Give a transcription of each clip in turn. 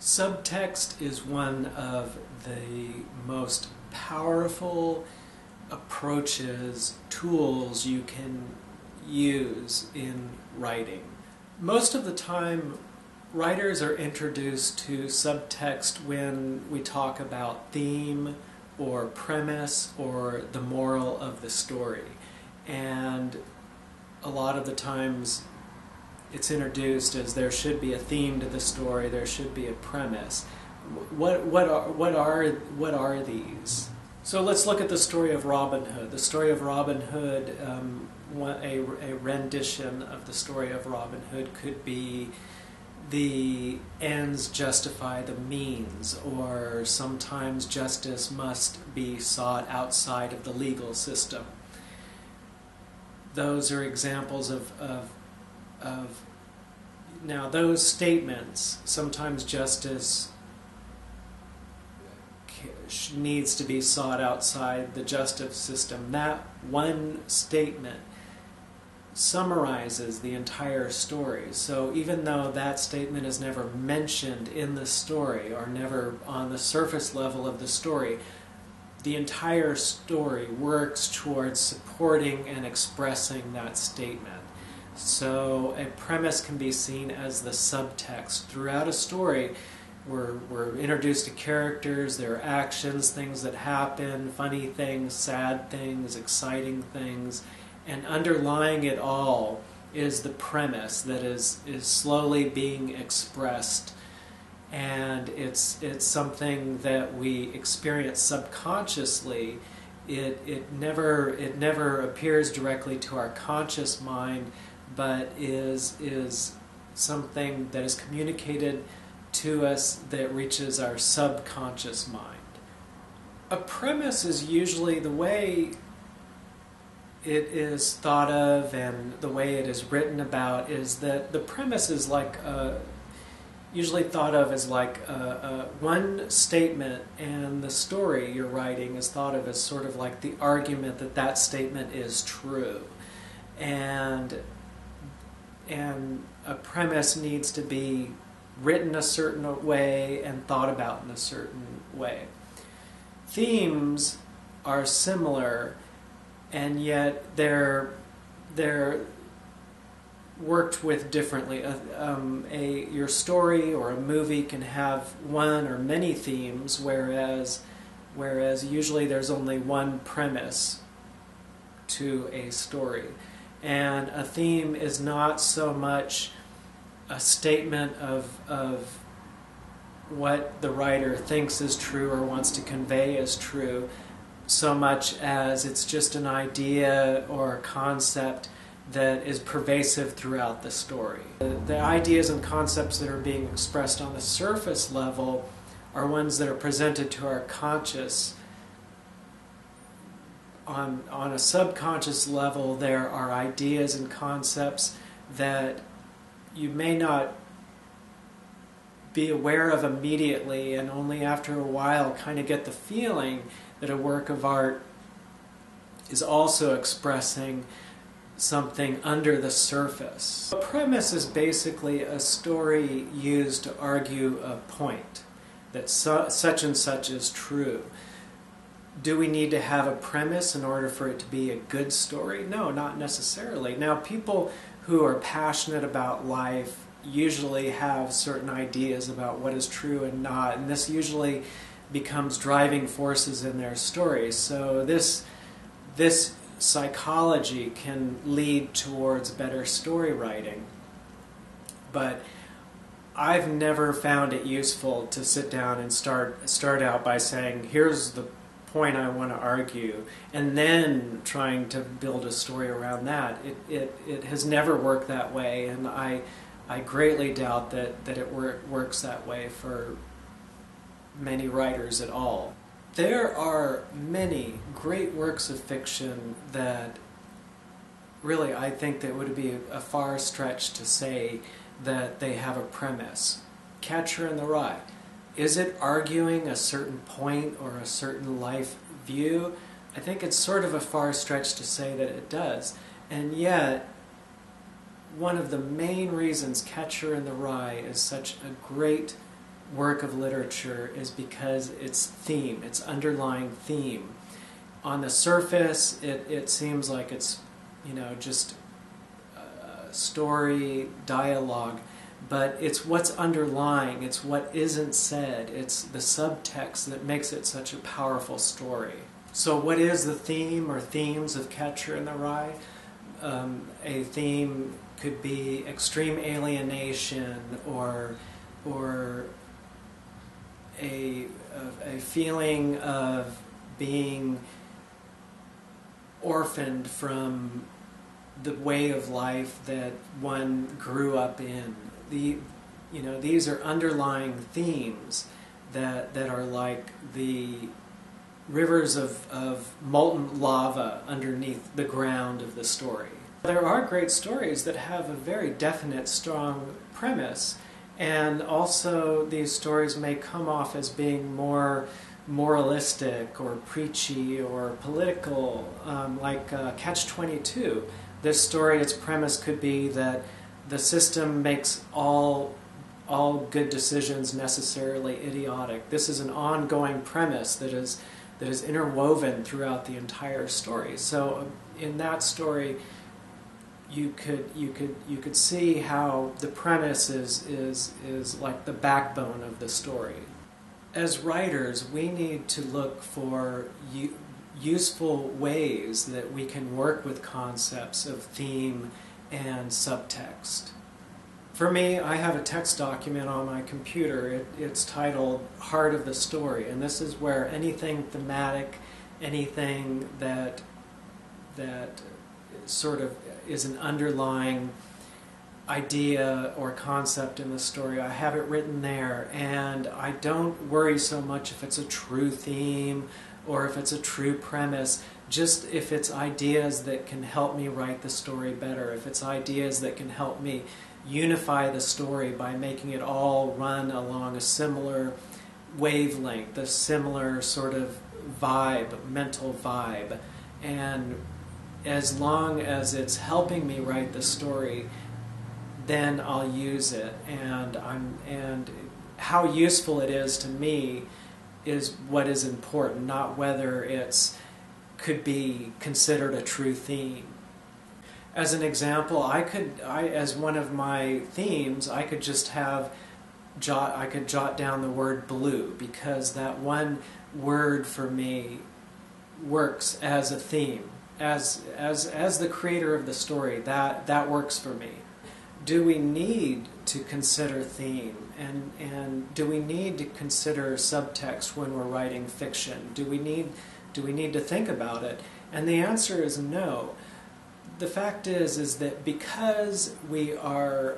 Subtext is one of the most powerful approaches, tools you can use in writing. Most of the time, writers are introduced to subtext when we talk about theme or premise or the moral of the story. And a lot of the times it's introduced as there should be a theme to the story, there should be a premise. What are these? So let's look at the story of Robin Hood. The story of Robin Hood, a rendition of the story of Robin Hood could be the ends justify the means, or sometimes justice must be sought outside of the legal system. Those are examples of now those statements, sometimes justice needs to be sought outside the justice system. That one statement summarizes the entire story. So even though that statement is never mentioned in the story or never on the surface level of the story, the entire story works towards supporting and expressing that statement. So a premise can be seen as the subtext. Throughout a story, we're introduced to characters, their actions, things that happen, funny things, sad things, exciting things, and underlying it all is the premise that is slowly being expressed. And it's something that we experience subconsciously. It never appears directly to our conscious mind, but is something that is communicated to us that reaches our subconscious mind. A premise is usually the way it is thought of and the way it is written about is that the premise is like usually thought of as like one statement, and the story you're writing is thought of as sort of like the argument that that statement is true. And a premise needs to be written a certain way and thought about in a certain way. Themes are similar, and yet they're worked with differently. Your story or a movie can have one or many themes, whereas usually there's only one premise to a story. And a theme is not so much a statement of what the writer thinks is true or wants to convey as true, so much as it's just an idea or a concept that is pervasive throughout the story. The ideas and concepts that are being expressed on the surface level are ones that are presented to our conscious. On a subconscious level, there are ideas and concepts that you may not be aware of immediately, and only after a while kind of get the feeling that a work of art is also expressing something under the surface. A premise is basically a story used to argue a point, that such and such is true. Do we need to have a premise in order for it to be a good story? No, not necessarily. Now, people who are passionate about life usually have certain ideas about what is true and not, and this usually becomes driving forces in their stories. So this psychology can lead towards better story writing. But I've never found it useful to sit down and start out by saying, here's the point I want to argue, and then trying to build a story around that. It has never worked that way, and I greatly doubt that it works that way for many writers at all. There are many great works of fiction that really I think that it would be a far stretch to say that they have a premise. Catcher in the Rye. Is it arguing a certain point or a certain life view? I think it's sort of a far stretch to say that it does. And yet, one of the main reasons Catcher in the Rye is such a great work of literature is because its theme, its underlying theme. On the surface, it seems like it's, just story, dialogue, but it's what's underlying, it's what isn't said, it's the subtext that makes it such a powerful story. So what is the theme or themes of Catcher in the Rye? A theme could be extreme alienation or a feeling of being orphaned from the way of life that one grew up in. These are underlying themes that are like the rivers of molten lava underneath the ground of the story. There are great stories that have a very definite, strong premise, and also these stories may come off as being more moralistic or preachy or political, like Catch-22. This story, its premise could be that the system makes all good decisions necessarily idiotic. This is an ongoing premise that is interwoven throughout the entire story. So in that story, you could see how the premise is like the backbone of the story. As writers, we need to look for useful ways that we can work with concepts of theme and subtext. For me, I have a text document on my computer. It's titled Heart of the Story, and this is where anything thematic, anything that sort of is an underlying idea or concept in the story, I have it written there, and I don't worry so much if it's a true theme or if it's a true premise, just if it's ideas that can help me write the story better, if it's ideas that can help me unify the story by making it all run along a similar wavelength, a similar sort of vibe, mental vibe. And as long as it's helping me write the story, then I'll use it. And how useful it is to me is what is important, not whether it's could be considered a true theme. As an example, as one of my themes, I could just jot down the word blue, because that one word for me works as a theme. As the creator of the story, that works for me. Do we need to consider theme, and do we need to consider subtext when we're writing fiction? Do we need to think about it? And the answer is no. The fact is that because we are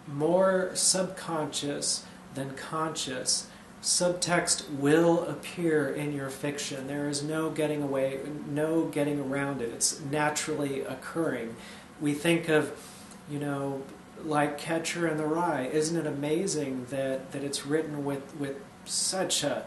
more subconscious than conscious, subtext will appear in your fiction. There is no getting around it. It's naturally occurring. We think of, like Catcher in the Rye. Isn't it amazing that it's written with such a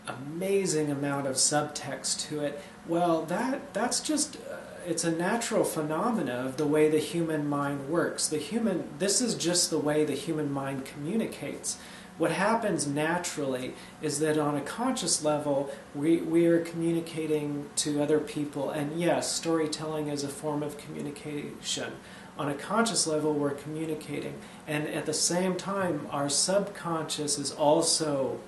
amazing amount of subtext to it? Well, that's just it's a natural phenomena of the way the human mind works. This is just the way the human mind communicates. What happens naturally is that on a conscious level, we are communicating to other people, and yes, storytelling is a form of communication. On a conscious level, we're communicating, and at the same time, our subconscious is also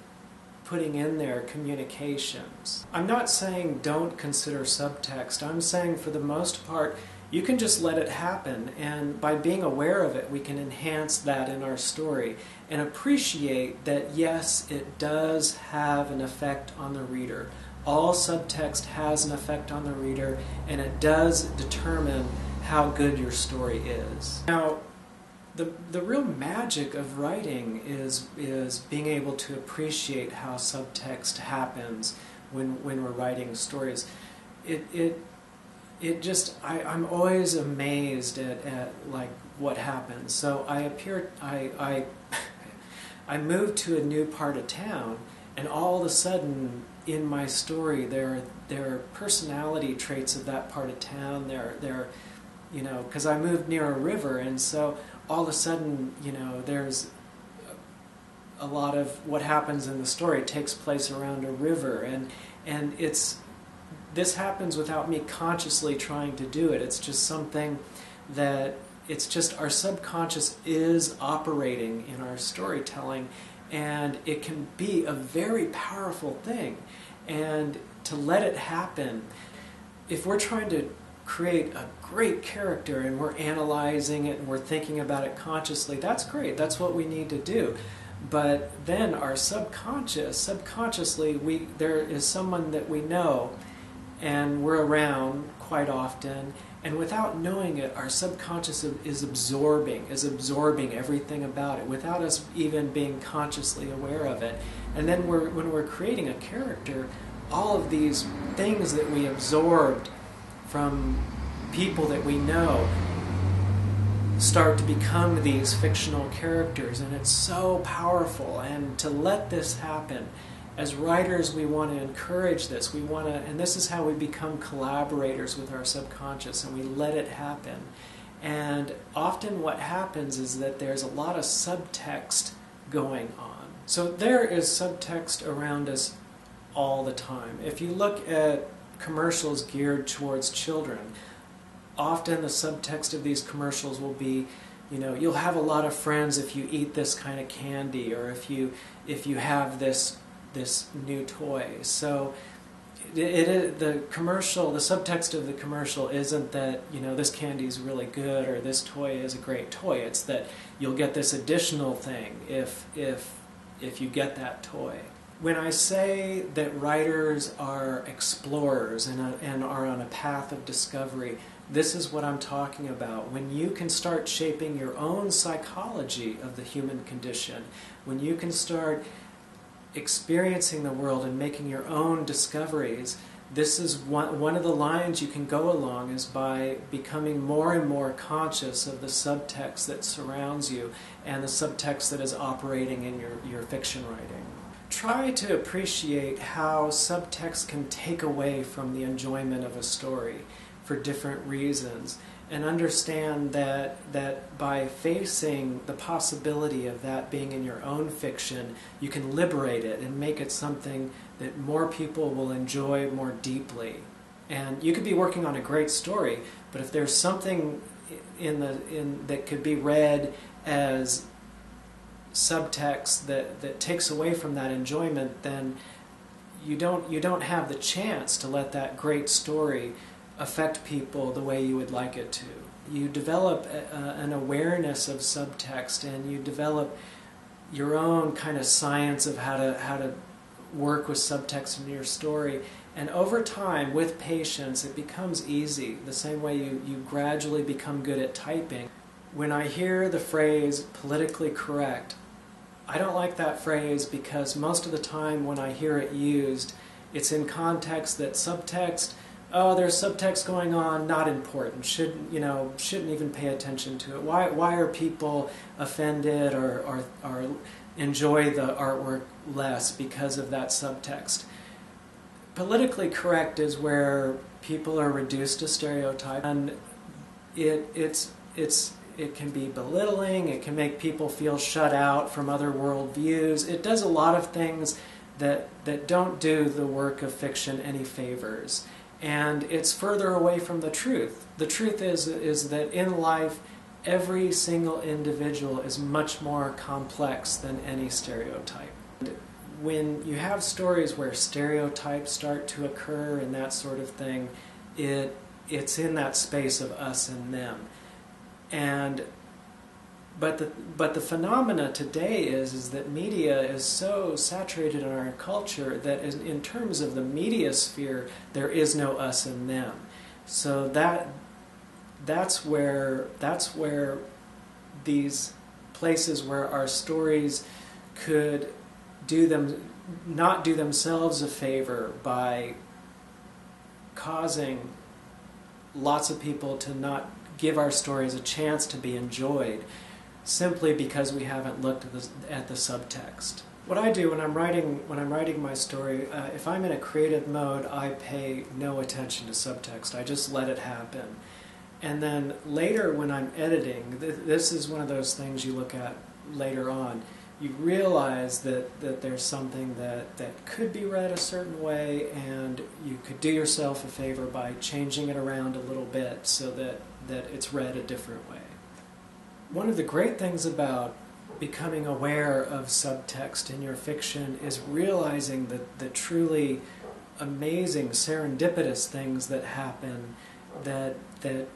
putting in their communications. I'm not saying don't consider subtext. I'm saying for the most part, you can just let it happen, and by being aware of it, we can enhance that in our story and appreciate that, yes, it does have an effect on the reader. All subtext has an effect on the reader, and it does determine how good your story is. Now, the real magic of writing is being able to appreciate how subtext happens when we're writing stories. I'm always amazed at like what happens. So I moved to a new part of town, and all of a sudden in my story there are personality traits of that part of town. There because I moved near a river, and so all of a sudden, there's a lot of what happens in the story takes place around a river, and this happens without me consciously trying to do it. It's just something that it's just our subconscious is operating in our storytelling, and it can be a very powerful thing. And to let it happen, if we're trying to create a great character and we're analyzing it and we're thinking about it consciously, that's great. That's what we need to do. But then our subconsciously, there is someone that we know and we're around quite often, and without knowing it, our subconscious is absorbing everything about it without us even being consciously aware of it. And then when we're creating a character, all of these things that we absorbed from people that we know start to become these fictional characters, and it's so powerful. And to let this happen, as writers, we want to encourage this. And this is how we become collaborators with our subconscious, and we let it happen. And often what happens is that there's a lot of subtext going on. So there is subtext around us all the time. If you look at commercials geared towards children, often the subtext of these commercials will be, you'll have a lot of friends if you eat this kind of candy, or if you have this new toy. So the subtext of the commercial isn't that this candy is really good or this toy is a great toy. It's that you'll get this additional thing if you get that toy. When I say that writers are explorers and are on a path of discovery, this is what I'm talking about. When you can start shaping your own psychology of the human condition, when you can start experiencing the world and making your own discoveries, this is one of the lines you can go along, is by becoming more and more conscious of the subtext that surrounds you and the subtext that is operating in your fiction writing. Try to appreciate how subtext can take away from the enjoyment of a story for different reasons, and understand that by facing the possibility of that being in your own fiction, you can liberate it and make it something that more people will enjoy more deeply. And you could be working on a great story, but if there's something that could be read as subtext that takes away from that enjoyment, then you don't have the chance to let that great story affect people the way you would like it to. You develop an awareness of subtext, and you develop your own kind of science of how to work with subtext in your story. And over time, with patience, it becomes easy, the same way you gradually become good at typing. When I hear the phrase politically correct, I don't like that phrase, because most of the time when I hear it used, it's in context that subtext, there's subtext going on, not important, shouldn't even pay attention to it. Why are people offended or enjoy the artwork less because of that subtext? Politically correct is where people are reduced to stereotype, and it can be belittling, it can make people feel shut out from other worldviews. It does a lot of things that don't do the work of fiction any favors. And it's further away from the truth. The truth is that in life, every single individual is much more complex than any stereotype. When you have stories where stereotypes start to occur and that sort of thing, it's in that space of us and them. But the phenomena today is that media is so saturated in our culture that in terms of the media sphere, there is no us and them. So that's where these places where our stories could not do themselves a favor by causing lots of people to not give our stories a chance to be enjoyed, simply because we haven't looked at the subtext. What I do when I'm writing my story, if I'm in a creative mode, I pay no attention to subtext. I just let it happen. And then later when I'm editing, this is one of those things you look at later on. you realize that there's something that could be read a certain way, and you could do yourself a favor by changing it around a little bit so that it's read a different way. One of the great things about becoming aware of subtext in your fiction is realizing the truly amazing serendipitous things that happen that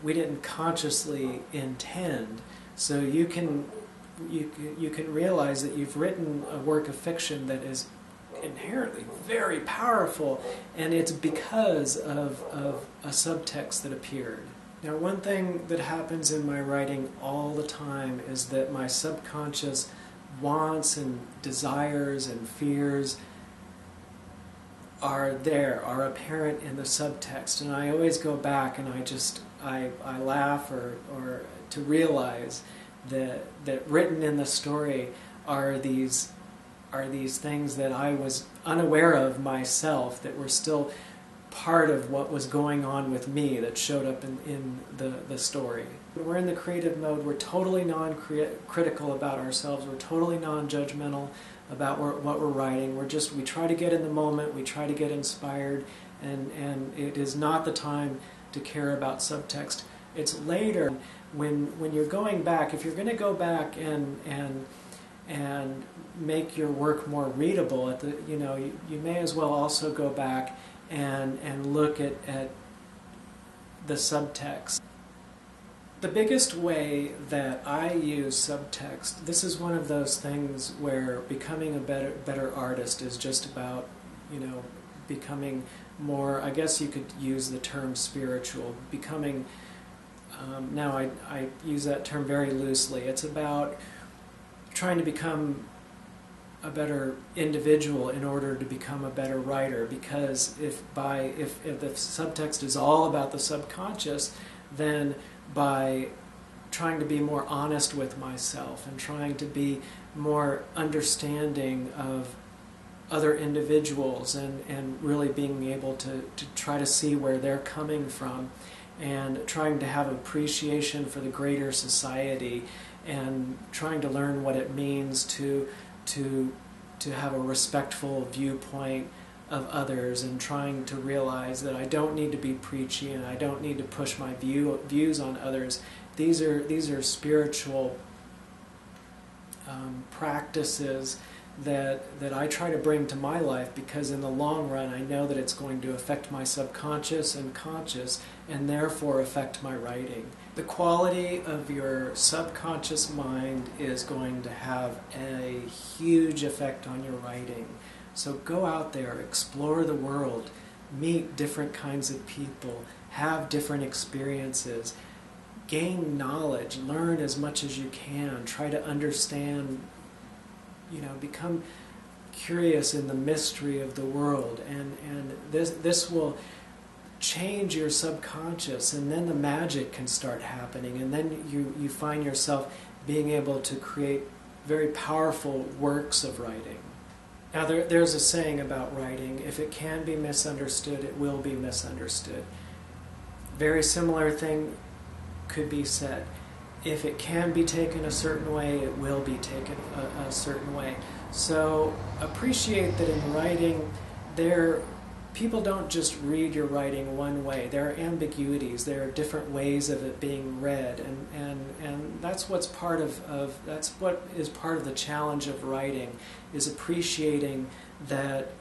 we didn't consciously intend. So you can realize that you've written a work of fiction that is inherently very powerful, and it's because of a subtext that appeared. Now, one thing that happens in my writing all the time is that my subconscious wants and desires and fears are apparent in the subtext, and I always go back and I laugh or to realize that written in the story are these things that I was unaware of myself, that were still part of what was going on with me, that showed up in the story. When we're in the creative mode, we're totally non-critical about ourselves, we're totally non-judgmental about what we're writing. We try to get in the moment, we try to get inspired, and it is not the time to care about subtext. It's later when you're going back. If you're going to go back and make your work more readable, you may as well also go back and look at the subtext. The biggest way that I use subtext, this is one of those things where becoming a better artist is just about, becoming more, I guess you could use the term spiritual, becoming, now I use that term very loosely. It's about trying to become a better individual in order to become a better writer, because if the subtext is all about the subconscious, then by trying to be more honest with myself and trying to be more understanding of other individuals and really being able to try to see where they're coming from and trying to have appreciation for the greater society and trying to learn what it means to have a respectful viewpoint of others, and trying to realize that I don't need to be preachy and I don't need to push my views on others. These are spiritual practices that I try to bring to my life, because in the long run I know that it's going to affect my subconscious and conscious, and therefore affect my writing. The quality of your subconscious mind is going to have a huge effect on your writing. So go out there, explore the world, meet different kinds of people, have different experiences, gain knowledge, learn as much as you can, try to understand, become curious in the mystery of the world, and this will change your subconscious, and then the magic can start happening, and then you find yourself being able to create very powerful works of writing. Now there's a saying about writing: if it can be misunderstood, it will be misunderstood. Very similar thing could be said. If it can be taken a certain way, it will be taken a certain way. So appreciate that in writing, people don't just read your writing one way. There are ambiguities. There are different ways of it being read, and that's what is part of the challenge of writing, is appreciating that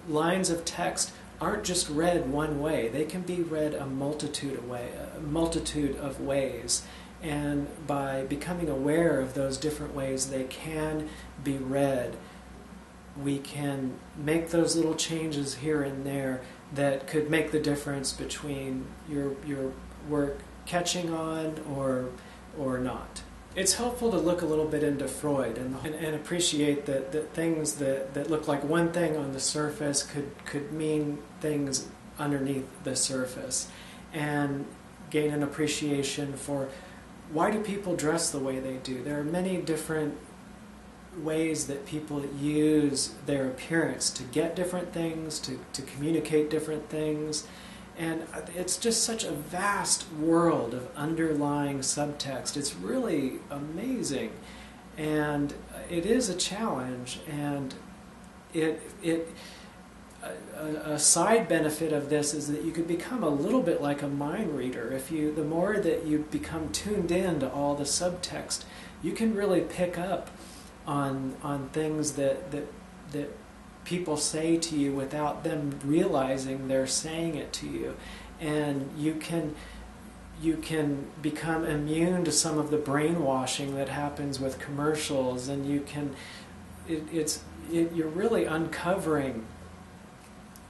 lines of text aren't just read one way. They can be read a multitude of ways, and by becoming aware of those different ways they can be read, we can make those little changes here and there that could make the difference between your work catching on or not. It's helpful to look a little bit into Freud and appreciate that things that look like one thing on the surface could mean things underneath the surface, and gain an appreciation for why do people dress the way they do. There are many different ways that people use their appearance to get different things, to communicate different things. And it's just such a vast world of underlying subtext. It's really amazing. And it is a challenge, and a side benefit of this is that you could become a little bit like a mind reader. The more that you become tuned in to all the subtext, you can really pick up on things that people say to you without them realizing they're saying it to you, and you can become immune to some of the brainwashing that happens with commercials, and you're really uncovering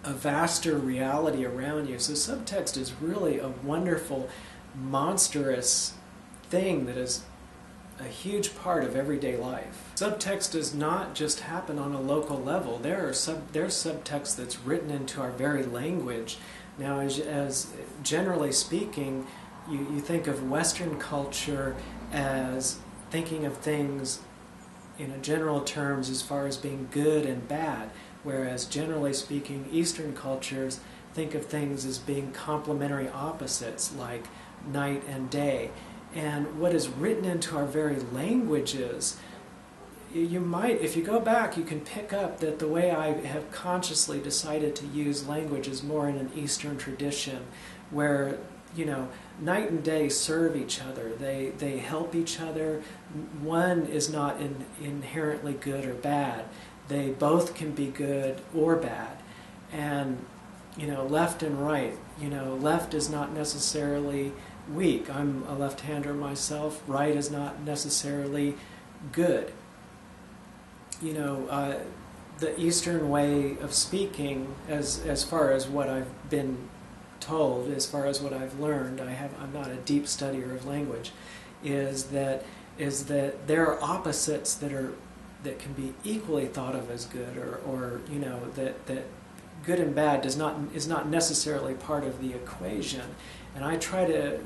a vaster reality around you. So subtext is really a wonderful, monstrous thing that is a huge part of everyday life. Subtext does not just happen on a local level. There's subtext that's written into our very language. Now, as generally speaking, you think of Western culture as thinking of things in a general terms as far as being good and bad, whereas generally speaking, Eastern cultures think of things as being complementary opposites, like night and day. And what is written into our very languages, you might, if you go back, you can pick up that the way I have consciously decided to use language is more in an Eastern tradition, where, night and day serve each other. They help each other. One is not inherently good or bad. They both can be good or bad. And, left and right. Left is not necessarily weak. I'm a left-hander myself. Right is not necessarily good. The Eastern way of speaking, as far as what I've been told, as far as what I've learned, I'm not a deep studier of language, is that there are opposites that can be equally thought of as good, or that good and bad is not necessarily part of the equation. And I try to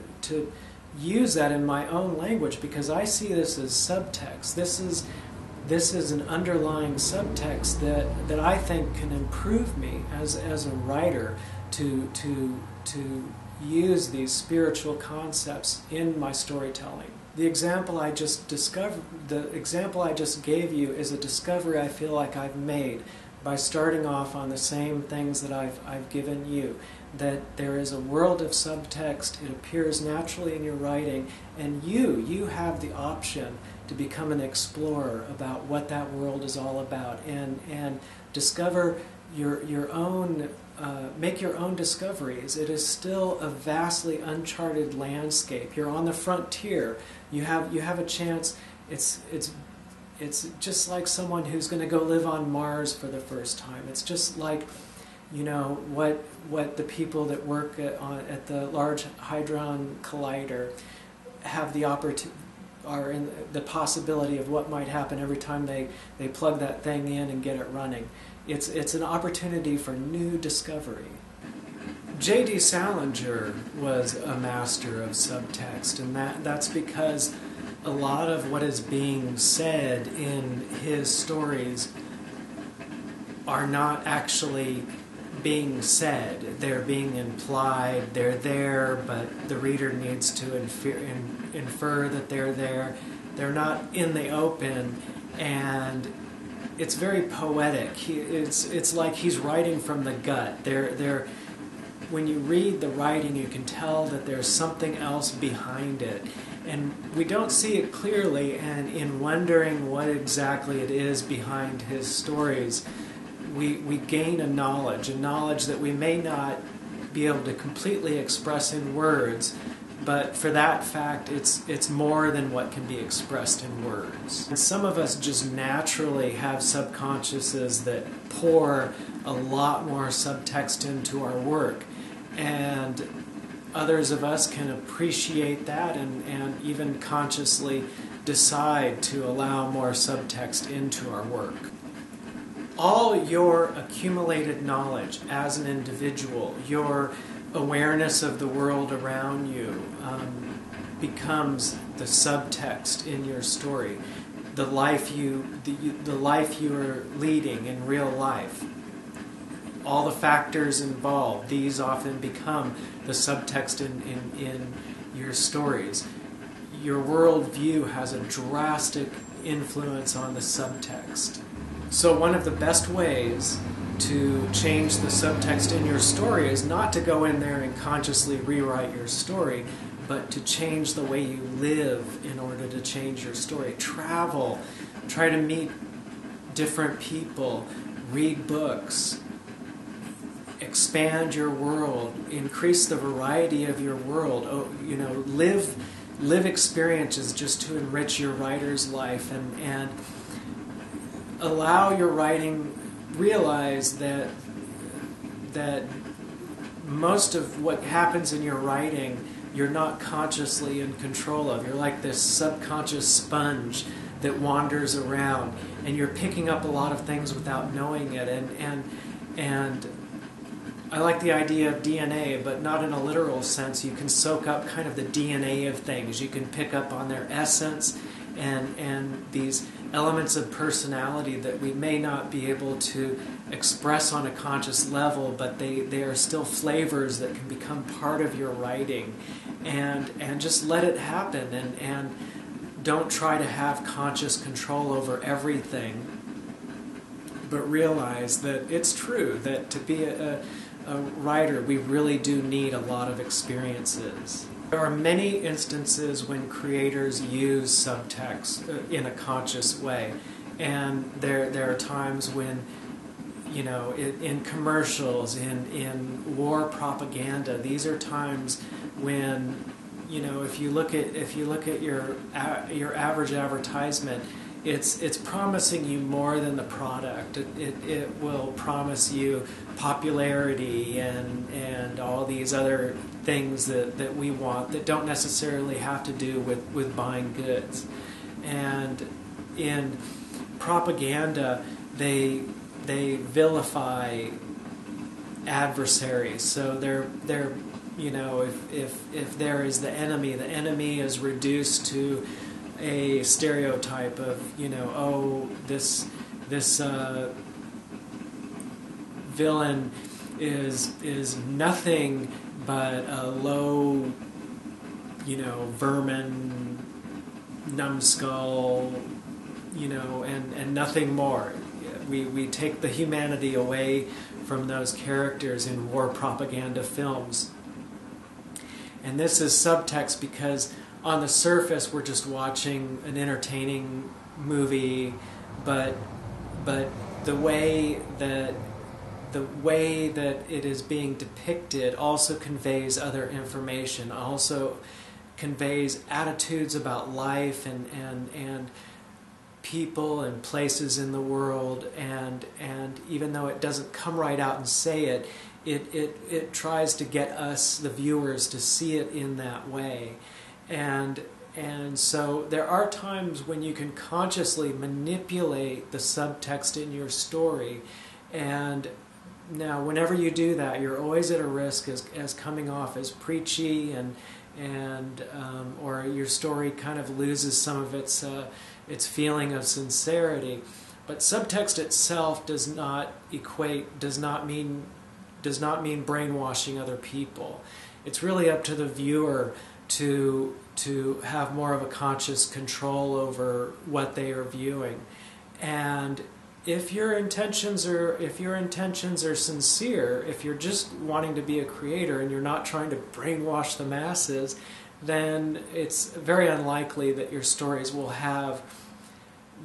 use that in my own language, because I see this as subtext. This is an underlying subtext that I think can improve me as a writer to use these spiritual concepts in my storytelling. The example I just gave you is a discovery I feel like I've made by starting off on the same things that I've given you. That there is a world of subtext, it appears naturally in your writing, and you have the option to become an explorer about what that world is all about, and discover your own, make your own discoveries. It is still a vastly uncharted landscape. You're on the frontier. You have a chance. It's just like someone who's going to go live on Mars for the first time. It's just like, what the people that work at the Large Hadron Collider have the are in the possibility of what might happen every time they plug that thing in and get it running. It's an opportunity for new discovery. J.D. Salinger was a master of subtext, and that's because a lot of what is being said in his stories are not actually being said. They're being implied. They're there, but the reader needs to infer that they're there. They're not in the open, and it's very poetic. It's like he's writing from the gut. When you read the writing, you can tell that there's something else behind it. And we don't see it clearly, and in wondering what exactly it is behind his stories, we gain a knowledge that we may not be able to completely express in words, but for that fact, it's more than what can be expressed in words. And some of us just naturally have subconsciouses that pour a lot more subtext into our work, and others of us can appreciate that and even consciously decide to allow more subtext into our work. All your accumulated knowledge as an individual, your awareness of the world around you, becomes the subtext in your story. The life you are leading in real life. All the factors involved, these often become the subtext in your stories. Your worldview has a drastic influence on the subtext. So one of the best ways to change the subtext in your story is not to go in there and consciously rewrite your story, but to change the way you live in order to change your story. Travel, try to meet different people, read books, expand your world, increase the variety of your world. Live experiences just to enrich your writer's life, and allow your writing. Realize that most of what happens in your writing you're not consciously in control of. You're like this subconscious sponge that wanders around, and you're picking up a lot of things without knowing it. And I like the idea of DNA, but not in a literal sense. You can soak up kind of the DNA of things. You can pick up on their essence and these elements of personality that we may not be able to express on a conscious level, but they are still flavors that can become part of your writing. And just let it happen, and don't try to have conscious control over everything, but realize that it's true that to be a writer, we really do need a lot of experiences. There are many instances when creators use subtext in a conscious way, and there are times when, in commercials, in war propaganda, these are times when, if you look at your average advertisement, it's promising you more than the product. It will promise you popularity and all these other things that we want that don't necessarily have to do with buying goods. And in propaganda, they vilify adversaries. So they're if there is the enemy is reduced to a stereotype of this villain is nothing but a low vermin numbskull and nothing more. We take the humanity away from those characters in war propaganda films. And this is subtext because on the surface we're just watching an entertaining movie, but the way that it is being depicted also conveys other information, also conveys attitudes about life and people and places in the world, and even though it doesn't come right out and say it, it tries to get us, the viewers, to see it in that way. And so there are times when you can consciously manipulate the subtext in your story. And now, whenever you do that, you're always at a risk as coming off as preachy and or your story kind of loses some of its feeling of sincerity. But subtext itself does not mean brainwashing other people. It's really up to the viewer to have more of a conscious control over what they are viewing. And if your intentions are sincere, if you're just wanting to be a creator and you're not trying to brainwash the masses, then it's very unlikely that your stories will have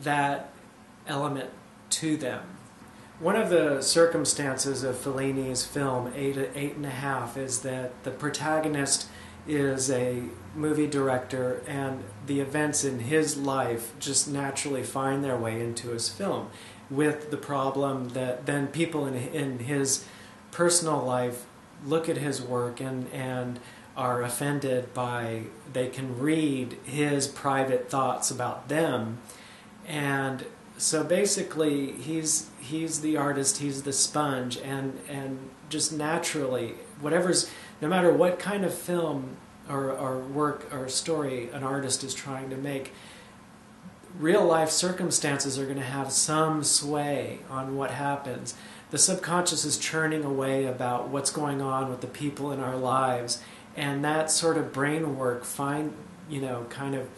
that element to them. One of the circumstances of Fellini's film, 8.5, is that the protagonist is a movie director, and the events in his life just naturally find their way into his film, with the problem that then people in his personal life look at his work and are offended by, they can read his private thoughts about them. And so basically he's the artist, he's the sponge, and just naturally, no matter what kind of film or work or story an artist is trying to make, real life circumstances are going to have some sway on what happens. The subconscious is churning away about what's going on with the people in our lives, and that sort of brain work kind of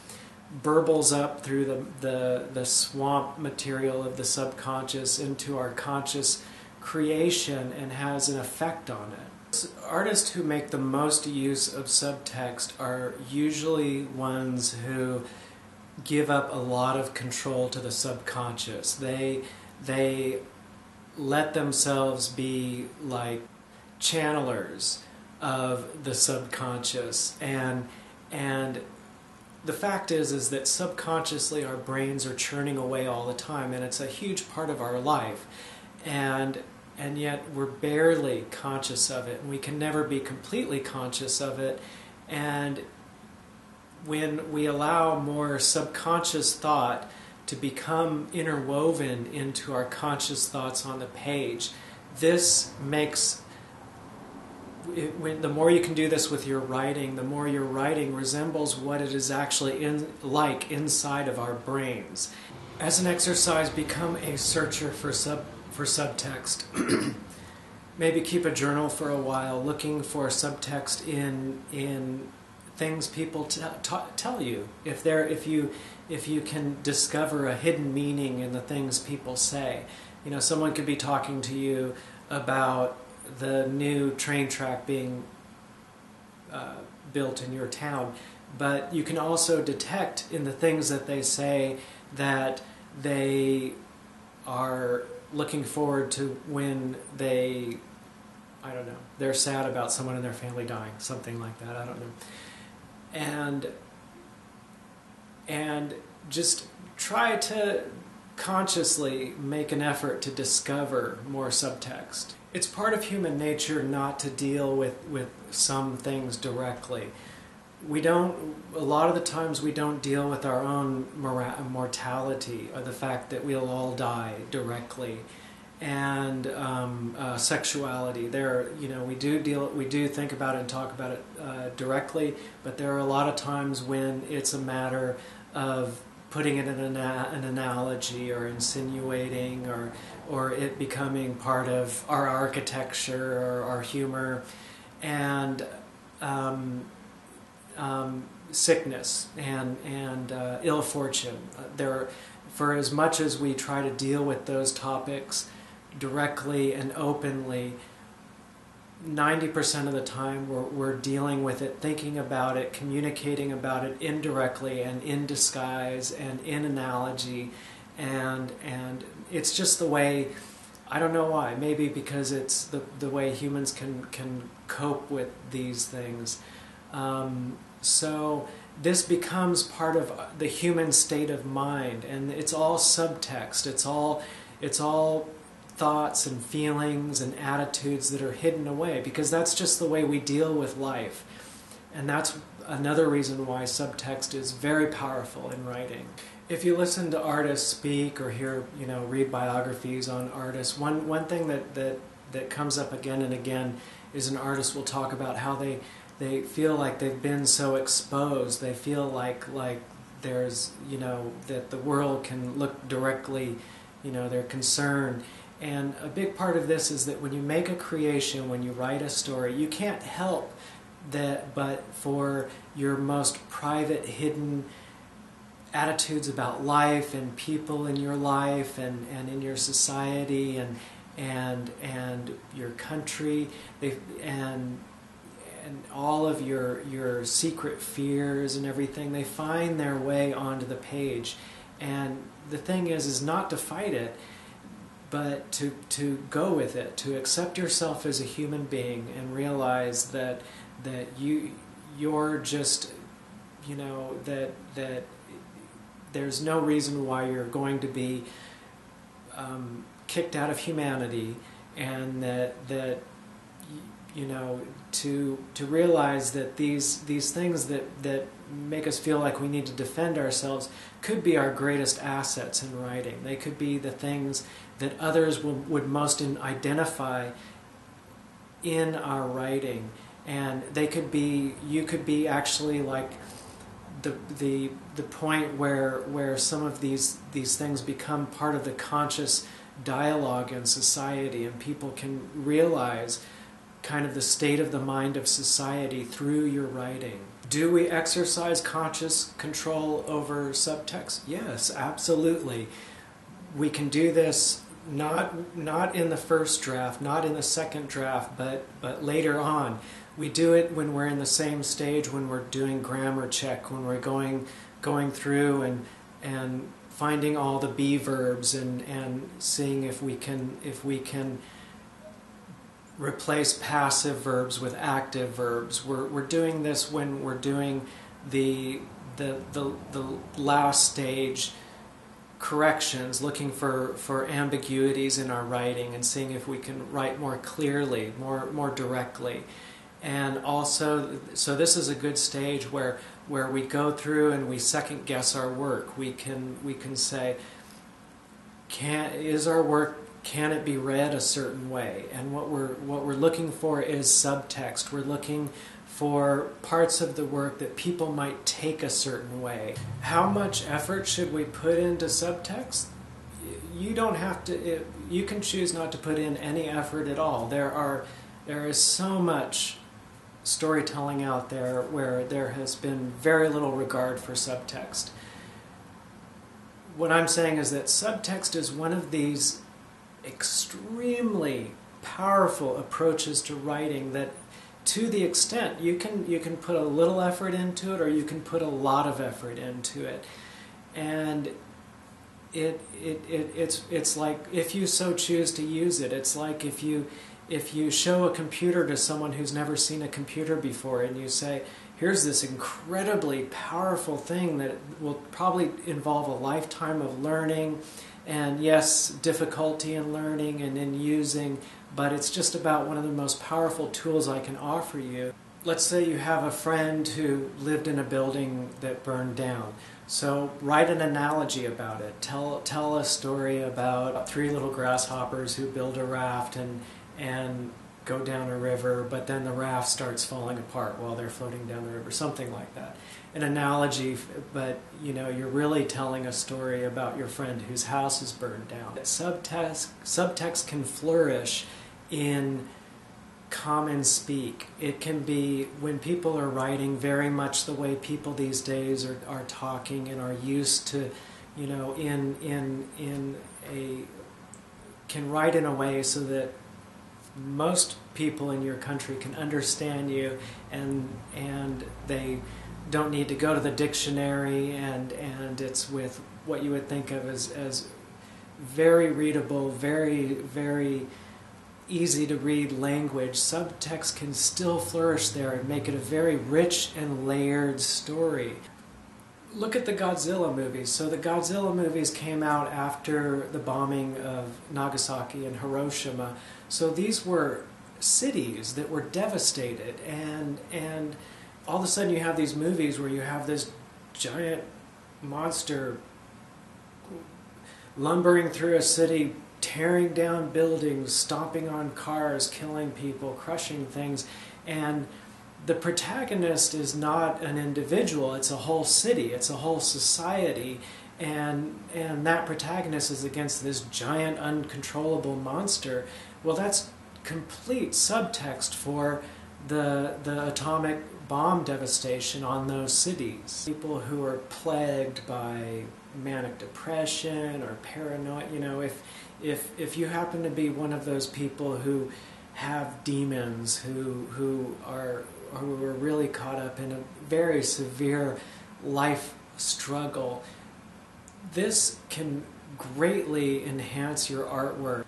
burbles up through the swamp material of the subconscious into our conscious creation and has an effect on it. Artists who make the most use of subtext are usually ones who give up a lot of control to the subconscious. They let themselves be like channelers of the subconscious, and the fact is that subconsciously our brains are churning away all the time, and it's a huge part of our life, and yet we're barely conscious of it, and we can never be completely conscious of it. And when we allow more subconscious thought to become interwoven into our conscious thoughts on the page, this makes the more you can do this with your writing, the more your writing resembles what it is actually inside of our brains. As an exercise, become a searcher for subtext. Maybe keep a journal for a while, looking for subtext in things people tell you. If you can discover a hidden meaning in the things people say, someone could be talking to you about the new train track being built in your town, but you can also detect in the things that they say that they are looking forward to when they're sad about someone in their family dying, something like that, I don't know. And just try to consciously make an effort to discover more subtext. It's part of human nature not to deal with some things directly. A lot of the times we don't deal with our own mortality, or the fact that we'll all die directly, and sexuality. We do think about it and talk about it directly, but there are a lot of times when it's a matter of putting it in an analogy, or insinuating, or it becoming part of our architecture or our humor, and sickness and ill fortune. For as much as we try to deal with those topics directly and openly, 90% of the time we're dealing with it, thinking about it, communicating about it indirectly and in disguise and in analogy, and it's just the way, I don't know why, maybe because it's the way humans can cope with these things. So this becomes part of the human state of mind, and it's all subtext. It's all thoughts and feelings and attitudes that are hidden away, because that's just the way we deal with life. And that's another reason why subtext is very powerful in writing. If you listen to artists speak or read biographies on artists, one thing that comes up again and again is an artist will talk about how they feel like they've been so exposed. They feel like there's, that the world can look directly, they're concerned. And a big part of this is that when you make a creation, when you write a story, you can't help that but for your most private, hidden attitudes about life and people in your life and in your society and your country, and all of your secret fears and everything, they find their way onto the page. And the thing is not to fight it, but to go with it, to accept yourself as a human being and realize that you're just, that there's no reason why you're going to be kicked out of humanity, and that to realize that these things that make us feel like we need to defend ourselves could be our greatest assets in writing. They could be the things that others would most identify in our writing, and you could be actually like the point where some of these things become part of the conscious dialogue in society, and people can realize kind of the state of the mind of society through your writing. Do we exercise conscious control over subtext? Yes, absolutely. We can do this not in the first draft, not in the second draft, but later on. We do it when we're in the same stage, when we're doing grammar check, when we're going through and finding all the be verbs and seeing if we can replace passive verbs with active verbs. We're doing this when we're doing the last stage corrections, looking for ambiguities in our writing and seeing if we can write more clearly, more directly. And also, so this is a good stage where we go through and we second guess our work. We can say, is our work, can it be read a certain way? And what we're looking for is subtext. We're looking for parts of the work that people might take a certain way. How much effort should we put into subtext? You don't have to. You can choose not to put in any effort at all. There is so much storytelling out there where there has been very little regard for subtext. What I'm saying is that subtext is one of these extremely powerful approaches to writing that, to the extent you can put a little effort into it or you can put a lot of effort into it, and it's like, if you so choose to use it, it's like if you show a computer to someone who's never seen a computer before and you say, here's this incredibly powerful thing that will probably involve a lifetime of learning and, yes, difficulty in learning and in using, but it's just about one of the most powerful tools I can offer you. Let's say you have a friend who lived in a building that burned down. So write an analogy about it. Tell a story about 3 little grasshoppers who build a raft and go down a river, but then the raft starts falling apart while they're floating down the river, something like that. An analogy, but you're really telling a story about your friend whose house is burned down. Subtext can flourish in common speak. It can be when people are writing very much the way people these days are talking and are used to, can write in a way so that most people in your country can understand you, and they don't need to go to the dictionary, and it's with what you would think of as very readable, very, very easy to read language. Subtext can still flourish there and make it a very rich and layered story. Look at the Godzilla movies. So the Godzilla movies came out after the bombing of Nagasaki and Hiroshima. So these were cities that were devastated, and all of a sudden you have these movies where you have this giant monster lumbering through a city, tearing down buildings, stomping on cars, killing people, crushing things, and the protagonist is not an individual, it's a whole city, it's a whole society, and that protagonist is against this giant uncontrollable monster. Well, that's complete subtext for the atomic bomb devastation on those cities. People who are plagued by manic depression or paranoia, if you happen to be one of those people who have demons, who are really caught up in a very severe life struggle, this can greatly enhance your artwork.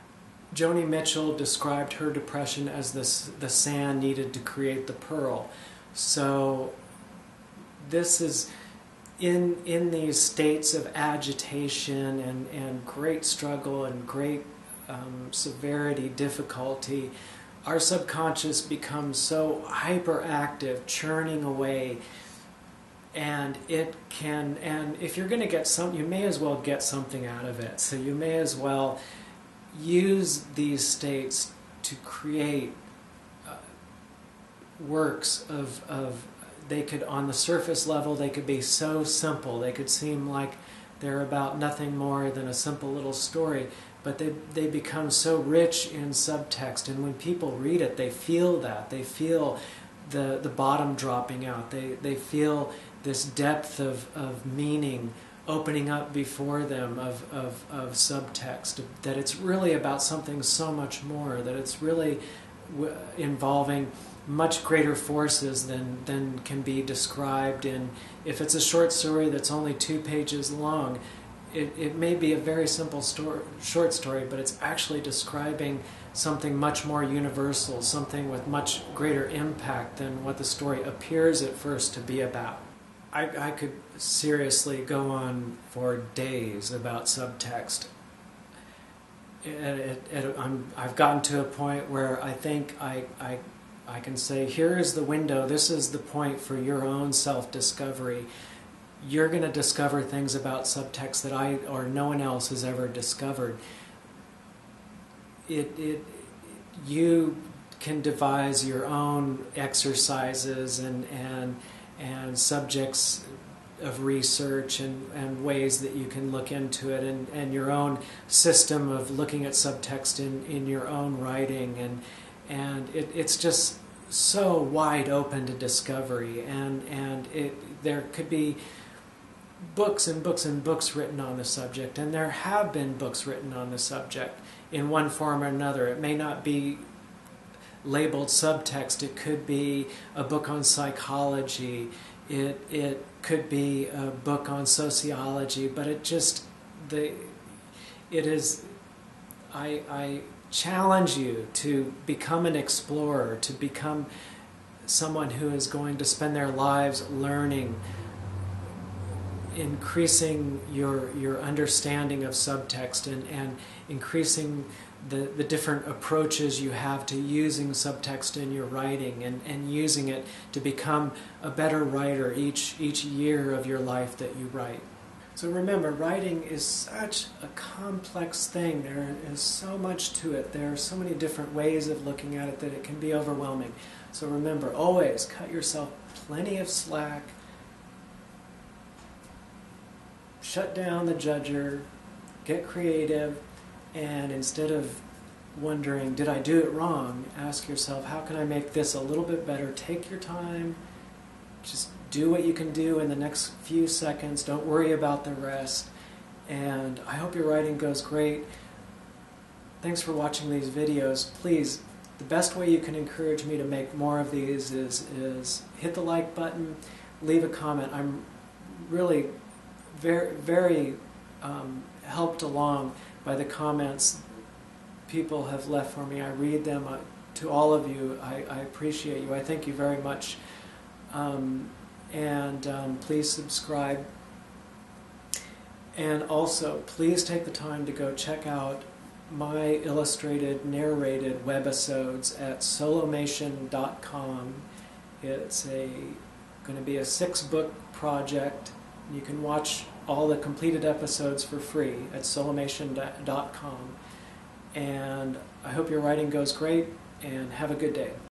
Joni Mitchell described her depression as the sand needed to create the pearl. So this is in these states of agitation and great struggle and great severity, difficulty, our subconscious becomes so hyperactive, churning away, and if you're going to get something, you may as well get something out of it. So you may as well use these states to create works of they could, on the surface level, they could be so simple, they could seem like they're about nothing more than a simple little story, but they become so rich in subtext, and when people read it, they feel that. They feel the bottom dropping out. They feel this depth of meaning opening up before them of subtext, that it's really about something so much more, that it's really involving much greater forces than can be described in, if it's a short story that's only 2 pages long, it may be a very simple short story, but it's actually describing something much more universal, something with much greater impact than what the story appears at first to be about. I could seriously go on for days about subtext. I've gotten to a point where I think I can say, here is the window, this is the point for your own self-discovery. You're going to discover things about subtext that I or no one else has ever discovered. You can devise your own exercises and subjects of research and ways that you can look into it, and your own system of looking at subtext in your own writing, and it's just so wide open to discovery, and there could be books and books and books written on the subject, and there have been books written on the subject in one form or another. It may not be labeled subtext. It could be a book on psychology. It could be a book on sociology. But I challenge you to become an explorer, to become someone who is going to spend their lives learning, increasing your understanding of subtext and increasing the different approaches you have to using subtext in your writing, and using it to become a better writer each year of your life that you write. So remember, writing is such a complex thing. There is so much to it. There are so many different ways of looking at it that it can be overwhelming. So remember, always cut yourself plenty of slack. Shut down the judger, get creative, and instead of wondering, did I do it wrong, ask yourself, how can I make this a little bit better? Take your time, just do what you can do in the next few seconds, don't worry about the rest, and I hope your writing goes great. Thanks for watching these videos. Please, the best way you can encourage me to make more of these is hit the like button, leave a comment. I'm really very helped along by the comments people have left for me. I read them. To all of you, I appreciate you. I thank you very much. Please subscribe. And also, please take the time to go check out my illustrated, narrated webisodes at solomation.com. It's going to be a 6-book project. You can watch all the completed episodes for free at solomation.com. And I hope your writing goes great, and have a good day.